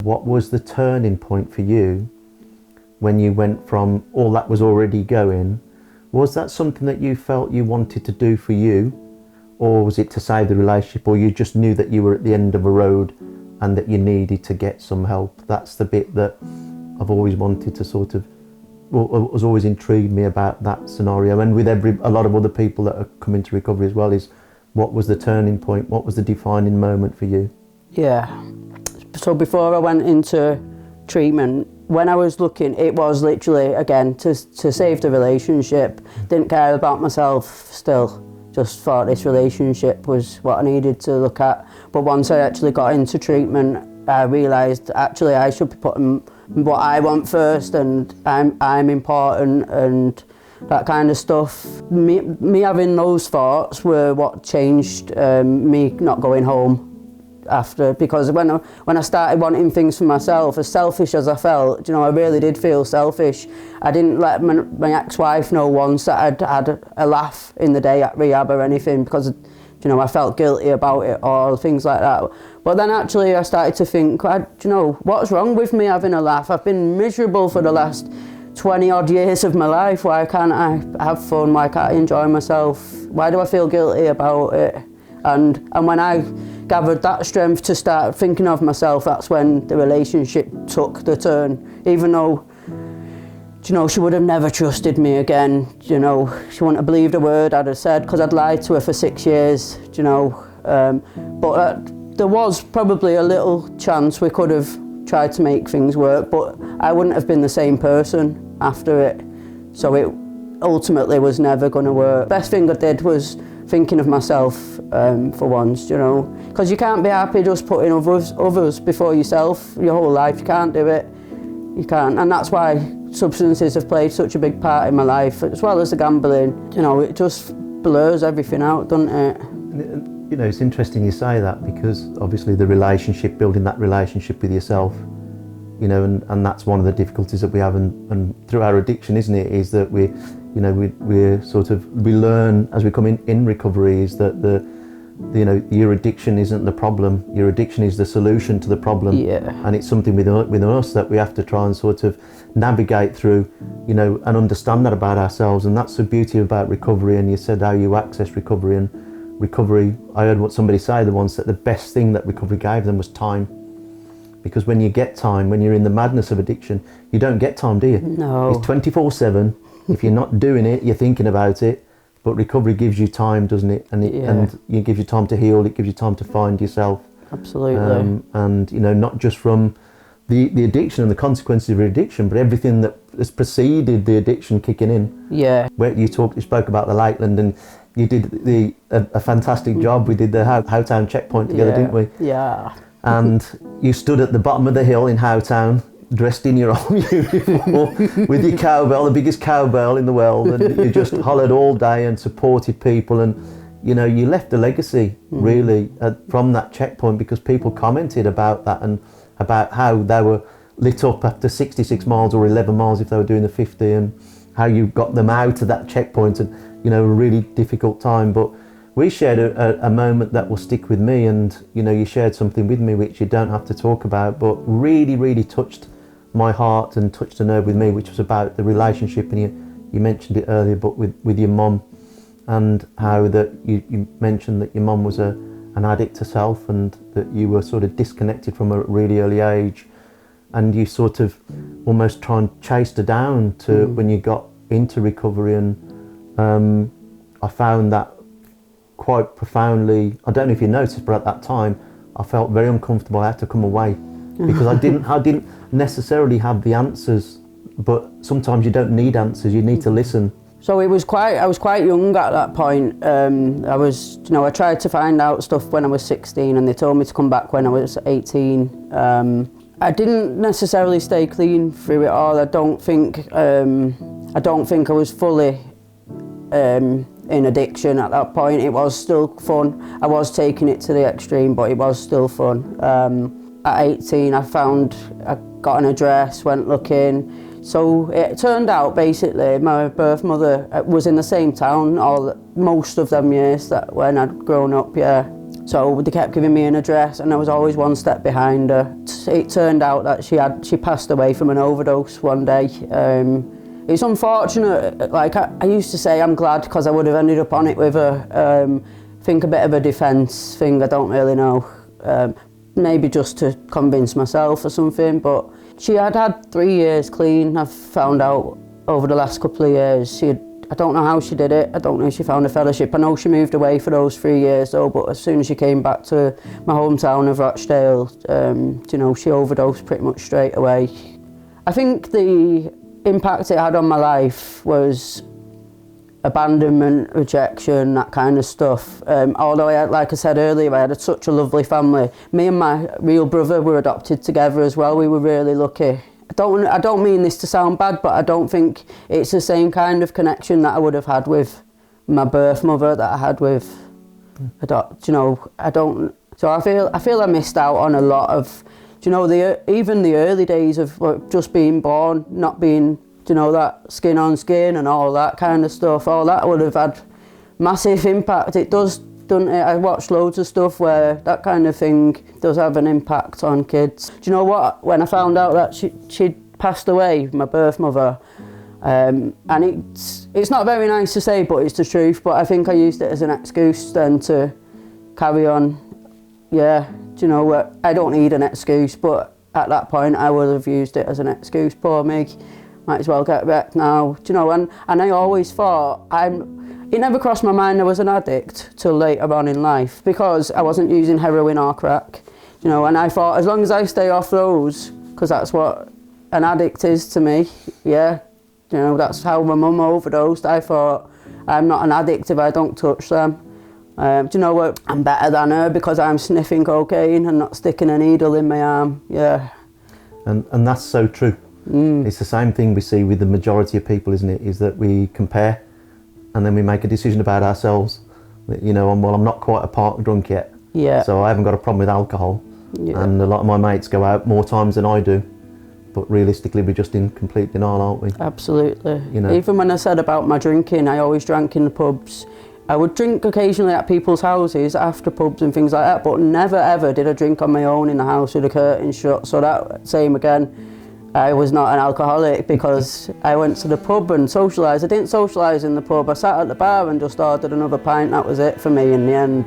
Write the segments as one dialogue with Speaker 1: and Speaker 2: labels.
Speaker 1: What was the turning point for you when you went from all that was already going? Was that something that you felt you wanted to do for you, or was it to save the relationship, or you just knew that you were at the end of a road and that you needed to get some help? That's the bit that I've always wanted to sort of, well, has always intrigued me about that scenario, and with a lot of other people that are coming to recovery as well, is what was the turning point? What was the defining moment for you?
Speaker 2: Yeah. So before I went into treatment, when I was looking, it was literally, again, to save the relationship. Didn't care about myself still. Just thought this relationship was what I needed to look at. But once I actually got into treatment, I realised actually I should be putting what I want first, and I'm important and that kind of stuff. Me having those thoughts were what changed me not going home after, because when I started wanting things for myself, as selfish as I felt, you know, I really did feel selfish. I didn't let my ex-wife know once that I'd had a laugh in the day at rehab or anything, because, you know, I felt guilty about it or things like that. But then actually I started to think, you know, what's wrong with me having a laugh? I've been miserable for the last 20 odd years of my life. Why can't I have fun? Why can't I enjoy myself? Why do I feel guilty about it? And when I gathered that strength to start thinking of myself, that's when the relationship took the turn. Even though, you know, she would have never trusted me again, you know, she wouldn't have believed a word I'd have said, because I'd lied to her for 6 years, you know. But there was probably a little chance we could have tried to make things work, but I wouldn't have been the same person after it. So it ultimately was never going to work. Best thing I did was thinking of myself for once, you know, because you can't be happy just putting others before yourself your whole life. You can't do it. You can't, and that's why substances have played such a big part in my life, as well as the gambling. You know, it just blurs everything out, doesn't it?
Speaker 1: You know, it's interesting you say that, because obviously the relationship, building that relationship with yourself, you know, and that's one of the difficulties that we have, and through our addiction, isn't it, is that we learn as we come in recovery, is that your addiction isn't the problem. Your addiction is the solution to the problem.
Speaker 2: Yeah.
Speaker 1: And it's something within us that we have to try and sort of navigate through, you know, and understand that about ourselves. And that's the beauty about recovery. And you said how you access recovery, and recovery, I heard what somebody say once, that the best thing that recovery gave them was time. Because when you get time, when you're in the madness of addiction, you don't get time, do you?
Speaker 2: No.
Speaker 1: It's 24/7. If you're not doing it, you're thinking about it. But recovery gives you time, doesn't it? And it gives you time to heal. It gives you time to find yourself.
Speaker 2: Absolutely.
Speaker 1: And you know, not just from the addiction and the consequences of addiction, but everything that has preceded the addiction kicking in.
Speaker 2: Yeah.
Speaker 1: Where you spoke about the Lakeland, and you did a fantastic job. We did the Howtown checkpoint together, didn't we?
Speaker 2: Yeah.
Speaker 1: And you stood at the bottom of the hill in Howtown, dressed in your own uniform with your cowbell, the biggest cowbell in the world, and you just hollered all day and supported people. And you know, you left a legacy really from that checkpoint, because people commented about that and about how they were lit up after 66 miles or 11 miles if they were doing the 50, and how you got them out of that checkpoint, and you know, a really difficult time. But we shared a moment that will stick with me, and you know, you shared something with me which you don't have to talk about, but really, really touched my heart and touched a nerve with me, which was about the relationship. And you mentioned it earlier, but with your mum, and how that you mentioned that your mum was an addict herself, and that you were sort of disconnected from her at a really early age, and you sort of almost try and chased her down to when you got into recovery. And I found that quite profoundly. I don't know if you noticed, but at that time I felt very uncomfortable. I had to come away because I didn't necessarily have the answers, but sometimes you don't need answers, you need to listen.
Speaker 2: So I was quite young at that point. I tried to find out stuff when I was 16, and they told me to come back when I was 18. I didn't necessarily stay clean through it all. I don't think I was fully in addiction at that point. It was still fun. I was taking it to the extreme, but it was still fun. At 18, I got an address, went looking. So it turned out basically my birth mother was in the same town most of them years that when I'd grown up, yeah. So they kept giving me an address, and I was always one step behind her. It turned out that she passed away from an overdose one day. It's unfortunate. Like I used to say, I'm glad because I would have ended up on it with her. Think a bit of a defence thing. I don't really know. Maybe just to convince myself or something. But she had 3 years clean. I've found out over the last couple of years. I don't know how she did it. I don't know if she found a fellowship. I know she moved away for those 3 years though, but as soon as she came back to my hometown of Rochdale, she overdosed pretty much straight away. I think the impact it had on my life was abandonment, rejection, that kind of stuff. Although, like I said earlier, I had such a lovely family. Me and my real brother were adopted together as well. We were really lucky. I don't mean this to sound bad, but I don't think it's the same kind of connection that I would have had with my birth mother that I had with I don't. So I feel I missed out on a lot of, even the early days of just being born, not being, that skin on skin and all that kind of stuff. All that would have had massive impact. It does, doesn't it? I watched loads of stuff where that kind of thing does have an impact on kids. Do you know what? When I found out that she'd passed away, my birth mother, and it's not very nice to say, but it's the truth. But I think I used it as an excuse then to carry on. Yeah, do you know what? I don't need an excuse, but at that point I would have used it as an excuse. Poor me, might as well get wrecked now. Do you know? And I always thought it never crossed my mind I was an addict till later on in life because I wasn't using heroin or crack. And I thought as long as I stay off those, because that's what an addict is to me. Yeah, that's how my mum overdosed. I thought I'm not an addict if I don't touch them. Do you know what? I'm better than her because I'm sniffing cocaine and not sticking a needle in my arm. Yeah.
Speaker 1: And that's so true. It's the same thing we see with the majority of people, isn't it? Is that we compare and then we make a decision about ourselves. I'm not quite a park drunk yet.
Speaker 2: Yeah.
Speaker 1: So I haven't got a problem with alcohol. Yeah. And a lot of my mates go out more times than I do. But realistically, we're just in complete denial, aren't we?
Speaker 2: Absolutely. Even when I said about my drinking, I always drank in the pubs. I would drink occasionally at people's houses after pubs and things like that, but never ever did I drink on my own in the house with the curtains shut. So that same again, I was not an alcoholic because I went to the pub and socialised. I didn't socialise in the pub. I sat at the bar and just ordered another pint. That was it for me in the end,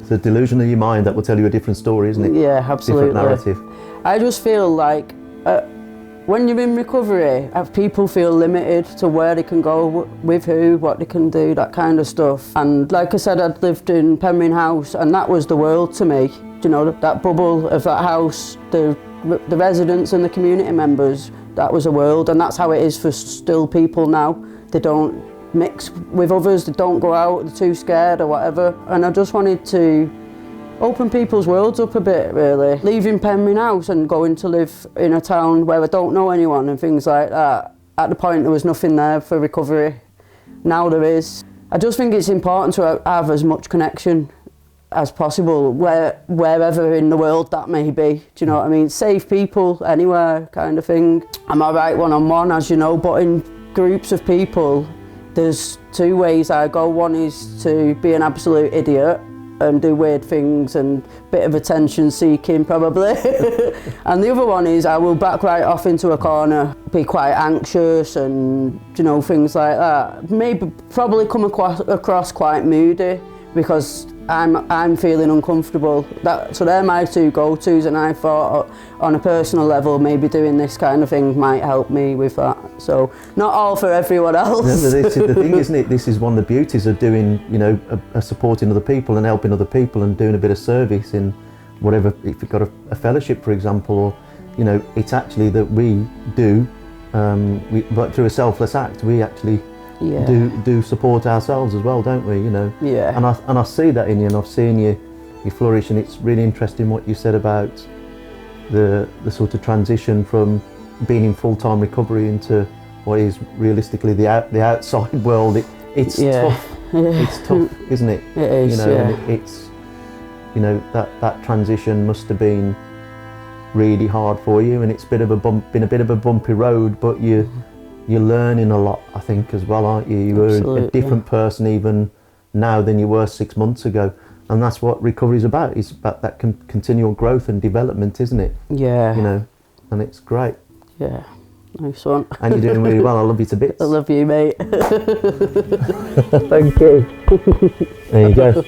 Speaker 1: It's a delusion of your mind that will tell you a different story, isn't it?
Speaker 2: Yeah, absolutely.
Speaker 1: Different narrative.
Speaker 2: I just feel like when you're in recovery, people feel limited to where they can go, with who, what they can do, that kind of stuff. And like I said, I'd lived in Penryn House and that was the world to me. That bubble of that house, the residents and the community members, that was a world, and that's how it is for still people now. They don't mix with others, they don't go out, they're too scared or whatever. And I just wanted to open people's worlds up a bit, really. Leaving Penryn House and going to live in a town where I don't know anyone and things like that. At the point there was nothing there for recovery. Now there is. I just think it's important to have as much connection as possible, wherever in the world that may be. Do you know what I mean? Safe people anywhere kind of thing. I'm alright one-on-one, as you know, but in groups of people, there's two ways I go. One is to be an absolute idiot and do weird things and bit of attention seeking probably. And the other one is I will back right off into a corner, be quite anxious and things like that. Maybe probably come across quite moody because I'm feeling uncomfortable. So they're my two go-tos, and I thought on a personal level maybe doing this kind of thing might help me with that. So not all for everyone else.
Speaker 1: This is the thing, isn't it? This is one of the beauties of doing, supporting other people and helping other people and doing a bit of service in whatever. If you've got a fellowship, for example, or it's actually that we do, but through a selfless act, we actually.
Speaker 2: Yeah.
Speaker 1: Do support ourselves as well, don't we?
Speaker 2: Yeah.
Speaker 1: And I see that in you, and I've seen you flourish, and it's really interesting what you said about the sort of transition from being in full-time recovery into what is realistically the outside world. It's tough. It's tough, isn't it?
Speaker 2: It is.
Speaker 1: And it's that transition must have been really hard for you, and it's been a bit of a bumpy road, but you're learning a lot, I think, as well, aren't you? You're a different person even now than you were 6 months ago. And that's what recovery is about. It's about that continual growth and development, isn't it?
Speaker 2: Yeah.
Speaker 1: You know, and it's great.
Speaker 2: Yeah. Nice one.
Speaker 1: And you're doing really well. I love you to bits.
Speaker 2: I love you, mate.
Speaker 1: Thank you. There you go.